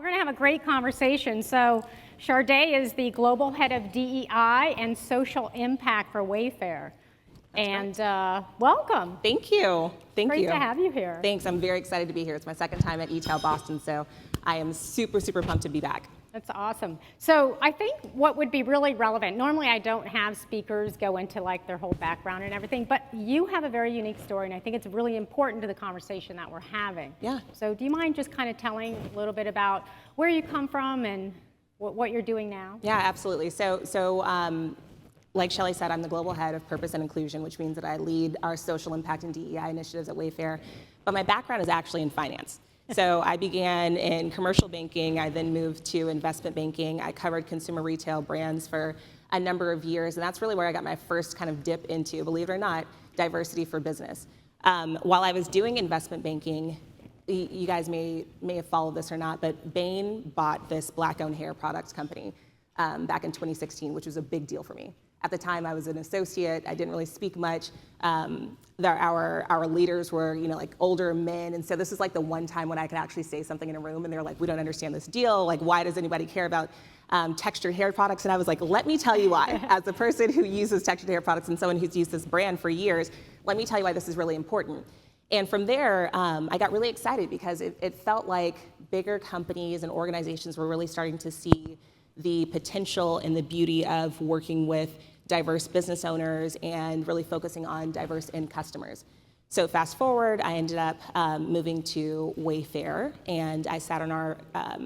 We're going to have a great conversation. So Shardé is the global head of DEI and social impact for Wayfair. That's and welcome. Thank you. Thank you. Great to have you here. Thanks. I'm very excited to be here. It's my second time at eTail Boston, so I am super, super pumped to be back. That's awesome. So I think what would be really relevant, normally I don't have speakers go into like their whole background and everything, but you have a very unique story, and I think it's really important to the conversation that we're having. Yeah. So do you mind just kind of telling a little bit about where you come from and what you're doing now? Yeah, absolutely. So like Shelley said, I'm the global head of purpose and inclusion, which means that I lead our social impact and DEI initiatives at Wayfair. But my background is actually in finance. So I began in commercial banking. I then moved to investment banking. I covered consumer retail brands for a number of years, and that's really where I got my first kind of dip into, believe it or not, diversity for business. While I was doing investment banking, you guys may have followed this or not, but Bain bought this black-owned hair products company back in 2016, which was a big deal for me. At the time, I was an associate. I didn't really speak much. Our leaders were, like older men, and so this is like the one time when I could actually say something in a room, and they're like, "We don't understand this deal. Like, why does anybody care about textured hair products?" And I was like, "Let me tell you why." As a person who uses textured hair products and someone who's used this brand for years, let me tell you why this is really important. And from there, I got really excited because it felt like bigger companies and organizations were really starting to see the potential and the beauty of working with diverse business owners and really focusing on diverse end customers. So fast forward, I ended up moving to Wayfair, and I sat on our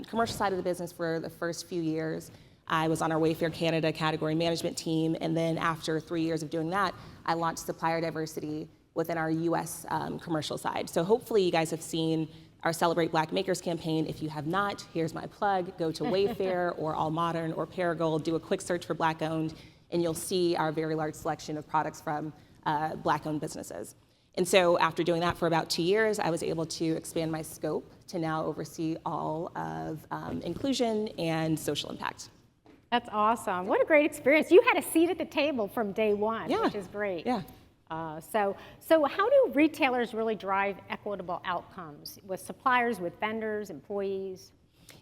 commercial side of the business for the first few years. I was on our Wayfair Canada category management team, and then after 3 years of doing that, I launched supplier diversity within our US commercial side. So hopefully you guys have seen our Celebrate Black Makers campaign. If you have not, here's my plug. Go to Wayfair or All Modern or Paragold, do a quick search for Black owned, and you'll see our very large selection of products from Black-owned businesses. And so after doing that for about 2 years, I was able to expand my scope to now oversee all of inclusion and social impact. That's awesome. What a great experience. You had a seat at the table from day one, Yeah. which is great. Yeah. So how do retailers really drive equitable outcomes with suppliers, with vendors, employees?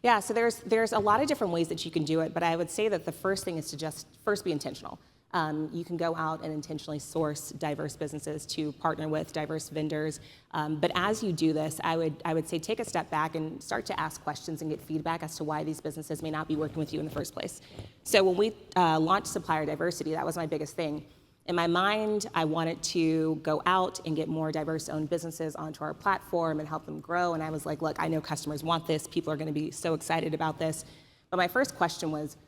Yeah, so there's a lot of different ways that you can do it, but I would say that the first thing is to just first be intentional. You can go out and intentionally source diverse businesses to partner with diverse vendors. But as you do this, I would say take a step back and start to ask questions and get feedback as to why these businesses may not be working with you in the first place. So when we launched supplier diversity, that was my biggest thing. In my mind, I wanted to go out and get more diverse-owned businesses onto our platform and help them grow. And I was like, look, I know customers want this. People are going to be so excited about this. But my first question was,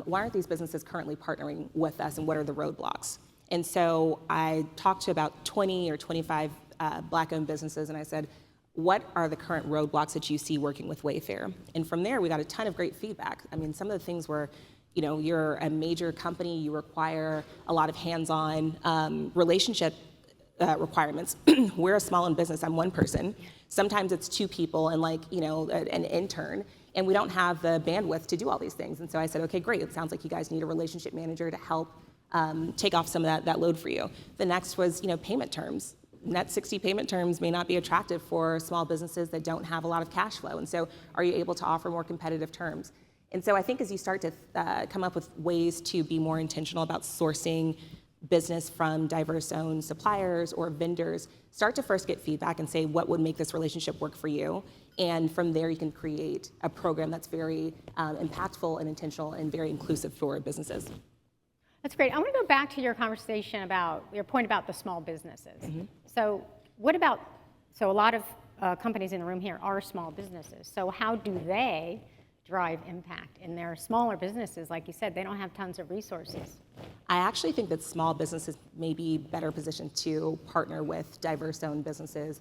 why aren't these businesses currently partnering with us, and what are the roadblocks? And so I talked to about 20 or 25 Black-owned businesses, and I said, what are the current roadblocks that you see working with Wayfair? And from there, we got a ton of great feedback. I mean, some of the things were, you're a major company, you require a lot of hands-on relationship requirements. We're a small-owned business, I'm one person. Sometimes it's two people and an intern, and we don't have the bandwidth to do all these things. And so I said, okay, great, it sounds like you guys need a relationship manager to help take off some of that load for you. The next was, payment terms. Net 60 payment terms may not be attractive for small businesses that don't have a lot of cash flow. And so are you able to offer more competitive terms? And so I think as you start to come up with ways to be more intentional about sourcing business from diverse-owned suppliers or vendors, start to first get feedback and say, what would make this relationship work for you? And from there, you can create a program that's very impactful and intentional and very inclusive for businesses. That's great. I want to go back to your conversation about your point about the small businesses. Mm-hmm. So a lot of companies in the room here are small businesses. So how do they drive impact in their smaller businesses? Like you said, they don't have tons of resources. I actually think that small businesses may be better positioned to partner with diverse-owned businesses,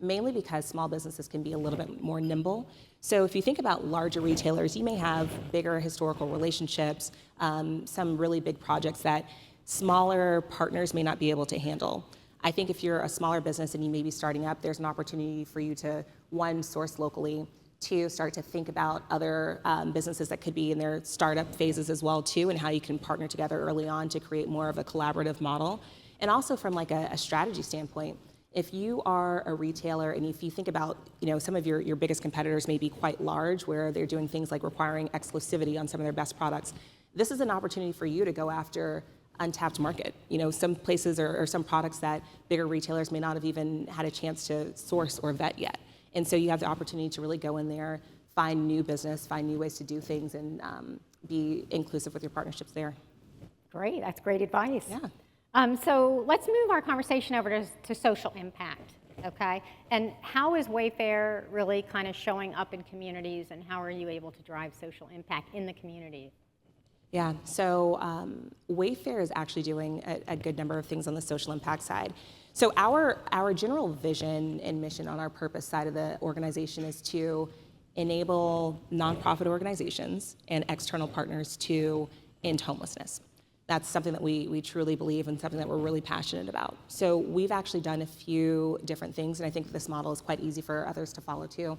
mainly because small businesses can be a little bit more nimble. So if you think about larger retailers, you may have bigger historical relationships, some really big projects that smaller partners may not be able to handle. I think if you're a smaller business and you may be starting up, there's an opportunity for you to, one, source locally, two, start to think about other businesses that could be in their startup phases as well too, and how you can partner together early on to create more of a collaborative model. And also from like a strategy standpoint, If you are a retailer and if you think about, some of your biggest competitors may be quite large where they're doing things like requiring exclusivity on some of their best products, this is an opportunity for you to go after untapped market. Some places or some products that bigger retailers may not have even had a chance to source or vet yet. And so you have the opportunity to really go in there, find new business, find new ways to do things, and be inclusive with your partnerships there. Great, that's great advice. Yeah. So let's move our conversation over to social impact, okay? And how is Wayfair really kind of showing up in communities, and how are you able to drive social impact in the community? Yeah, so Wayfair is actually doing a good number of things on the social impact side. So our general vision and mission on our purpose side of the organization is to enable nonprofit organizations and external partners to end homelessness. That's something that we truly believe and something that we're really passionate about. So we've actually done a few different things, and I think this model is quite easy for others to follow too.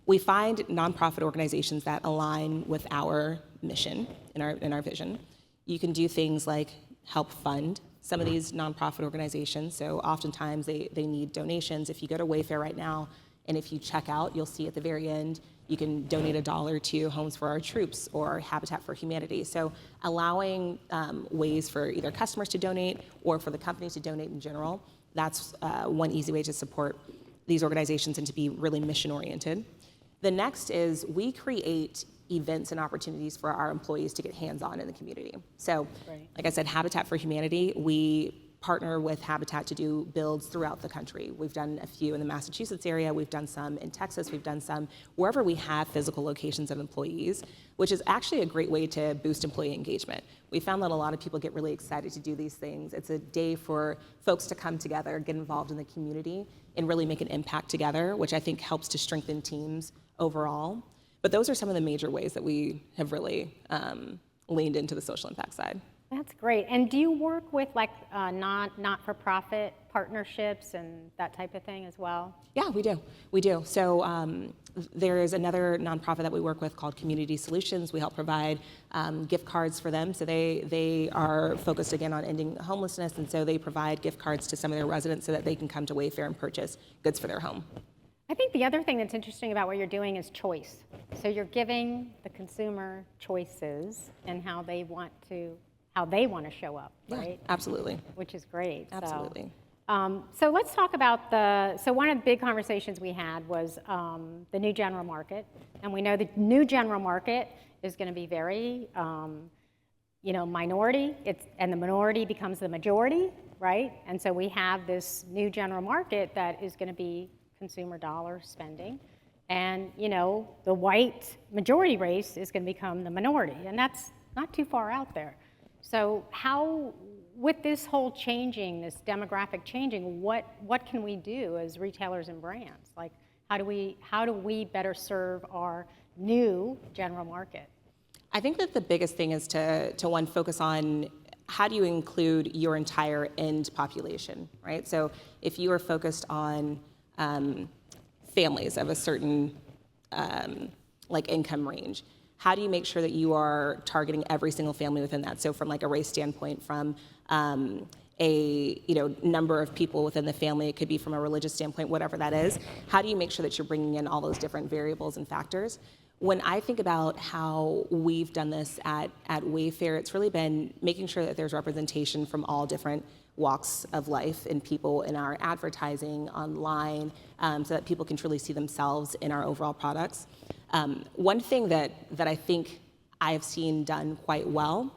We find nonprofit organizations that align with our mission and our vision. You can do things like help fund some of these nonprofit organizations. So oftentimes they need donations. If you go to Wayfair right now, and if you check out, you'll see at the very end, you can donate $1 to Homes for Our Troops or Habitat for Humanity. So allowing ways for either customers to donate or for the companies to donate in general, that's one easy way to support these organizations and to be really mission oriented. The next is we create events and opportunities for our employees to get hands-on in the community. So, like I said, Habitat for Humanity, we partner with Habitat to do builds throughout the country. We've done a few in the Massachusetts area, we've done some in Texas, we've done some wherever we have physical locations of employees, which is actually a great way to boost employee engagement. We found that a lot of people get really excited to do these things. It's a day for folks to come together, get involved in the community, and really make an impact together, which I think helps to strengthen teams overall. But those are some of the major ways that we have really leaned into the social impact side. That's great. And do you work with like not-for-profit partnerships and that type of thing as well? Yeah, we do. We do. So there is another nonprofit that we work with called Community Solutions. We help provide gift cards for them. So they are focused again on ending homelessness, and so they provide gift cards to some of their residents so that they can come to Wayfair and purchase goods for their home. I think the other thing that's interesting about what you're doing is choice. So you're giving the consumer choices and how they want to show up, right? Yeah, absolutely. Which is great. Absolutely. So let's talk about so one of the big conversations we had was the new general market. And we know the new general market is going to be very, minority, and the minority becomes the majority, right? And so we have this new general market that is going to be consumer dollar spending. And, the white majority race is going to become the minority. And that's not too far out there. So how, with this whole changing, this demographic changing, what can we do as retailers and brands? Like, how do we better serve our new general market? I think that the biggest thing is to one, focus on how do you include your entire end population, right? So if you are focused on families of a certain income range, how do you make sure that you are targeting every single family within that? So from like a race standpoint, from a number of people within the family, it could be from a religious standpoint, whatever that is. How do you make sure that you're bringing in all those different variables and factors? When I think about how we've done this at Wayfair, it's really been making sure that there's representation from all different walks of life and people in our advertising online, so that people can truly see themselves in our overall products. One thing that I think I've seen done quite well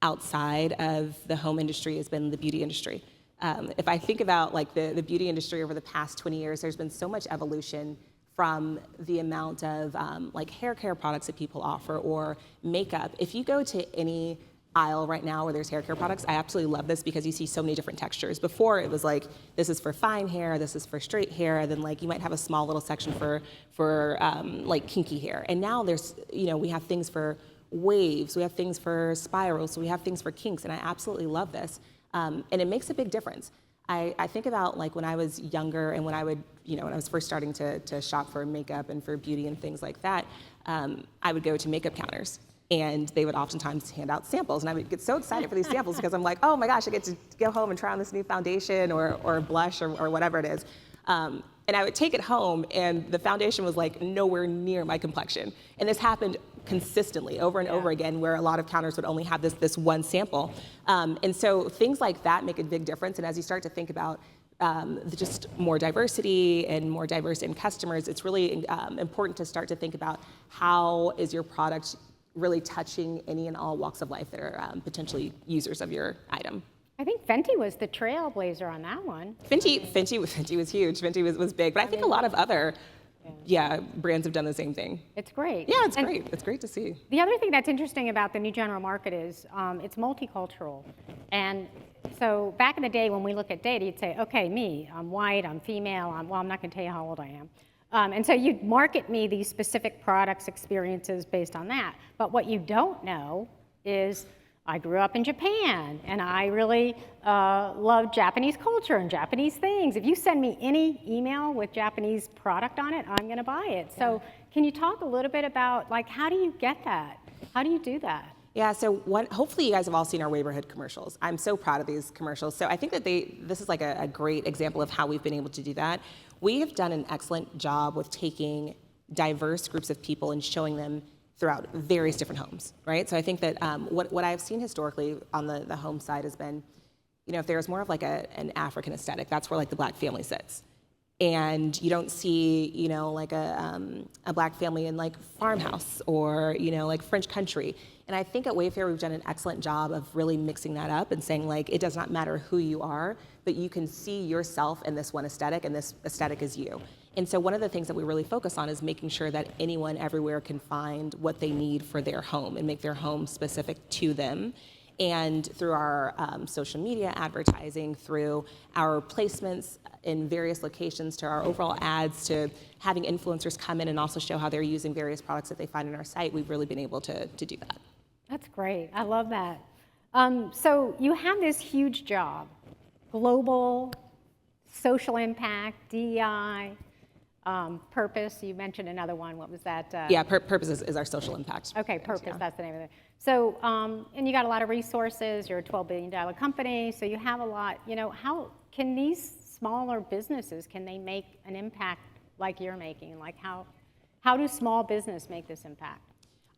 outside of the home industry has been the beauty industry. If I think about like the beauty industry over the past 20 years, there's been so much evolution from the amount of hair care products that people offer or makeup. If you go to any aisle right now where there's hair care products, I absolutely love this because you see so many different textures. Before it was like, this is for fine hair, this is for straight hair, then like you might have a small little section for kinky hair. And now there's, we have things for waves, we have things for spirals, so we have things for kinks, and I absolutely love this. And it makes a big difference. I think about like when I was younger and when I would, when I was first starting to shop for makeup and for beauty and things like that, I would go to makeup counters. And they would oftentimes hand out samples. And I would get so excited for these samples because I'm like, oh my gosh, I get to go home and try on this new foundation or blush or whatever it is. And I would take it home, and the foundation was like nowhere near my complexion. And this happened consistently over and over again, where a lot of counters would only have this one sample. And so things like that make a big difference. And as you start to think about just more diversity and more diverse in customers, it's really important to start to think about how is your product really touching any and all walks of life that are potentially users of your item. I think Fenty was the trailblazer on that one. Fenty was huge. Fenty was big, but I think a lot of other brands have done the same thing. It's great. Yeah, it's great. It's great to see. The other thing that's interesting about the new general market is it's multicultural. And so back in the day when we look at data, you'd say, okay, me, I'm white, I'm female, I'm not going to tell you how old I am. And so you'd market me these specific products, experiences based on that. But what you don't know is I grew up in Japan, and I really love Japanese culture and Japanese things. If you send me any email with Japanese product on it, I'm going to buy it. So can you talk a little bit about, like, how do you get that? How do you do that? Yeah, so hopefully you guys have all seen our neighborhood commercials. I'm so proud of these commercials. So I think that this is like a great example of how we've been able to do that. We have done an excellent job with taking diverse groups of people and showing them throughout various different homes, right? So I think that what I've seen historically on the home side has been, if there's more of like an African aesthetic, that's where like the black family sits. And you don't see, like a black family in like farmhouse or, like French country. And I think at Wayfair, we've done an excellent job of really mixing that up and saying like, it does not matter who you are, but you can see yourself in this one aesthetic, and this aesthetic is you. And so one of the things that we really focus on is making sure that anyone everywhere can find what they need for their home and make their home specific to them. And through our social media advertising, through our placements in various locations, to our overall ads, to having influencers come in and also show how they're using various products that they find on our site, we've really been able to do that. That's great. I love that. So you have this huge job, global, social impact, DEI, purpose. You mentioned another one. What was that? Purpose is our social impact. Okay, purpose, that's the name of it. So, and you got a lot of resources. You're a $12 billion company, so you have a lot. How can these smaller businesses, can they make an impact like you're making? Like how do small business make this impact?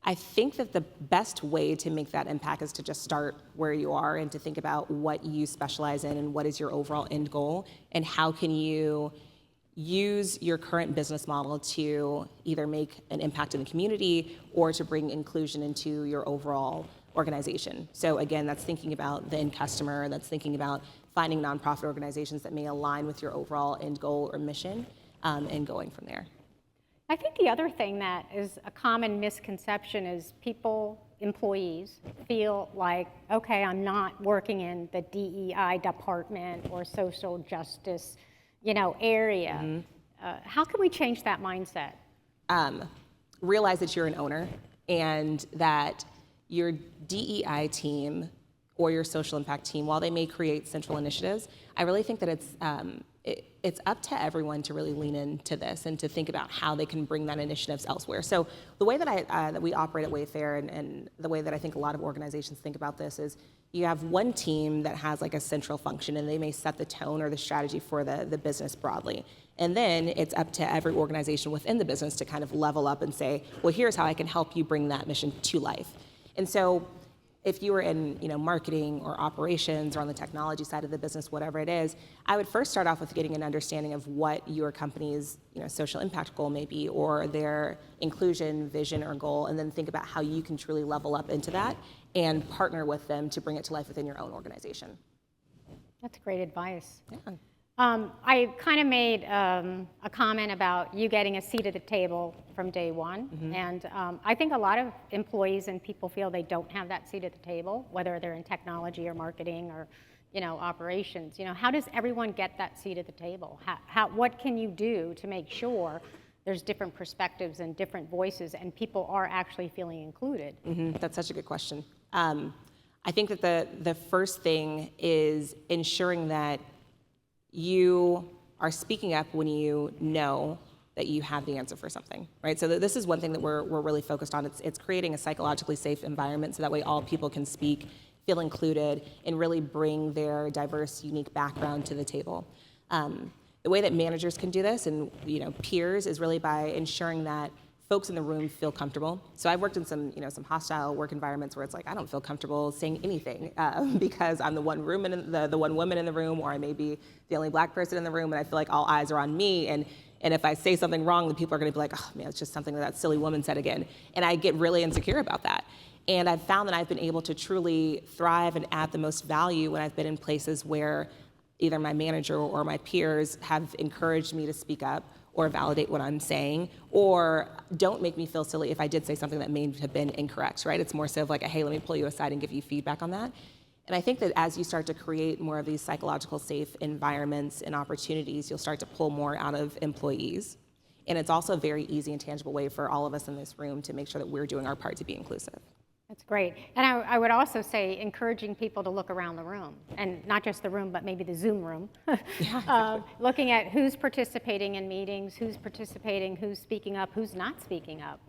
I think that the best way to make that impact is to just start where you are and to think about what you specialize in and what is your overall end goal, and how can you use your current business model to either make an impact in the community or to bring inclusion into your overall organization. So again, that's thinking about the end customer, that's thinking about finding nonprofit organizations that may align with your overall end goal or mission, and going from there. I think the other thing that is a common misconception is employees feel like, okay, I'm not working in the DEI department or social justice, area. Mm-hmm. How can we change that mindset? Realize that you're an owner and that your DEI team or your social impact team, while they may create central initiatives, I really think that it's up to everyone to really lean into this and to think about how they can bring that initiatives elsewhere. So the way that we operate at Wayfair and the way that I think a lot of organizations think about this is you have one team that has like a central function, and they may set the tone or the strategy for the business broadly. And then it's up to every organization within the business to kind of level up and say, well, here's how I can help you bring that mission to life. And so if you were in marketing or operations or on the technology side of the business, whatever it is, I would first start off with getting an understanding of what your company's social impact goal may be, or their inclusion vision or goal, and then think about how you can truly level up into that and partner with them to bring it to life within your own organization. That's great advice. Yeah. I kind of made a comment about you getting a seat at the table from day one. Mm-hmm. And I think a lot of employees and people feel they don't have that seat at the table, whether they're in technology or marketing or operations. How does everyone get that seat at the table? What can you do to make sure there's different perspectives and different voices and people are actually feeling included? Mm-hmm. That's such a good question. I think that the first thing is ensuring that you are speaking up when you know that you have the answer for something, right? So this is one thing that we're really focused on. It's creating a psychologically safe environment so that way all people can speak, feel included, and really bring their diverse, unique background to the table. The way that managers can do this and peers is really by ensuring that folks in the room feel comfortable. So I've worked in some hostile work environments where it's like I don't feel comfortable saying anything because I'm the one woman in the room, or I may be the only black person in the room, and I feel like all eyes are on me. And if I say something wrong, the people are going to be like, oh man, it's just something that silly woman said again. And I get really insecure about that. And I've found that I've been able to truly thrive and add the most value when I've been in places where either my manager or my peers have encouraged me to speak up or validate what I'm saying, or don't make me feel silly if I did say something that may have been incorrect, right? It's more so of like, hey, let me pull you aside and give you feedback on that. And I think that as you start to create more of these psychological safe environments and opportunities, you'll start to pull more out of employees. And it's also a very easy and tangible way for all of us in this room to make sure that we're doing our part to be inclusive. That's great. And I would also say encouraging people to look around the room, and not just the room, but maybe the Zoom room. Looking at who's participating in meetings, who's participating, who's speaking up, who's not speaking up,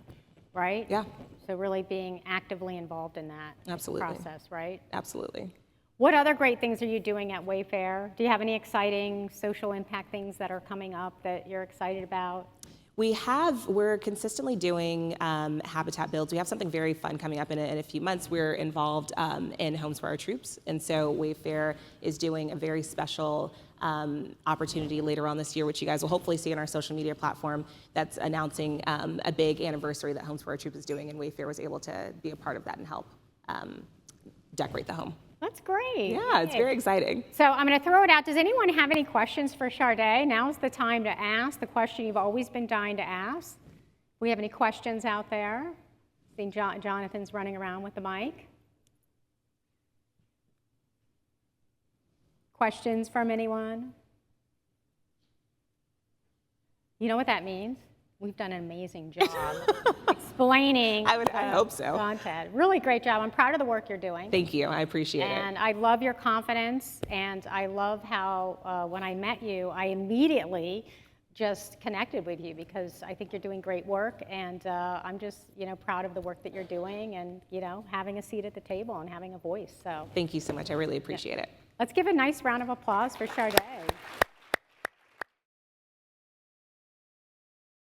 right? Yeah. So really being actively involved in that process, right? Absolutely. What other great things are you doing at Wayfair? Do you have any exciting social impact things that are coming up that you're excited about? We're consistently doing habitat builds. We have something very fun coming up in a few months. We're involved in Homes for Our Troops, and so Wayfair is doing a very special opportunity later on this year, which you guys will hopefully see on our social media platform, that's announcing a big anniversary that Homes for Our Troops is doing, and Wayfair was able to be a part of that and help decorate the home. That's great. Yeah, it's very exciting. So I'm going to throw it out. Does anyone have any questions for Shardé? Now's the time to ask the question you've always been dying to ask. We have any questions out there? Seeing Jonathan's running around with the mic. Questions from anyone? You know what that means? We've done an amazing job explaining I hope so. content. Really great job. I'm proud of the work you're doing. Thank you. I appreciate it. And I love your confidence, and I love how when I met you, I immediately just connected with you because I think you're doing great work, and I'm just proud of the work that you're doing, and having a seat at the table and having a voice. So thank you so much. I really appreciate it. Let's give a nice round of applause for Shardé.